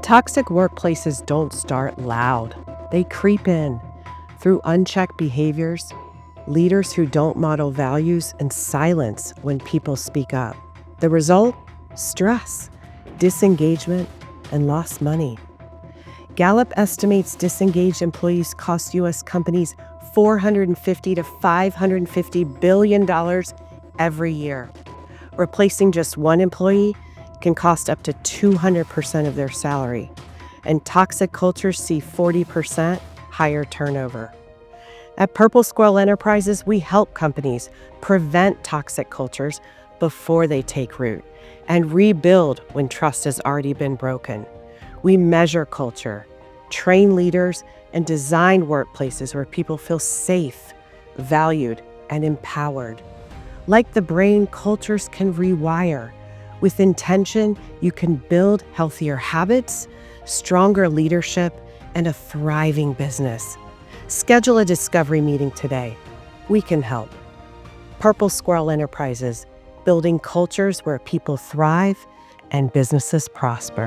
Toxic workplaces don't start loud. They creep in through unchecked behaviors, leaders who don't model values, and silence when people speak up. The result? Stress, disengagement, and lost money. Gallup estimates disengaged employees cost U.S. companies $450 to $550 billion every year. Replacing just one employee can cost up to 200% of their salary, and toxic cultures see 40% higher turnover. At Purple Squirrel Enterprises, we help companies prevent toxic cultures before they take root and rebuild when trust has already been broken. We measure culture, train leaders, and design workplaces where people feel safe, valued, and empowered. Like the brain, cultures can rewire. With intention, you can build healthier habits, stronger leadership, and a thriving business. Schedule a discovery meeting today. We can help. Purple Squirrel Enterprises, building cultures where people thrive and businesses prosper.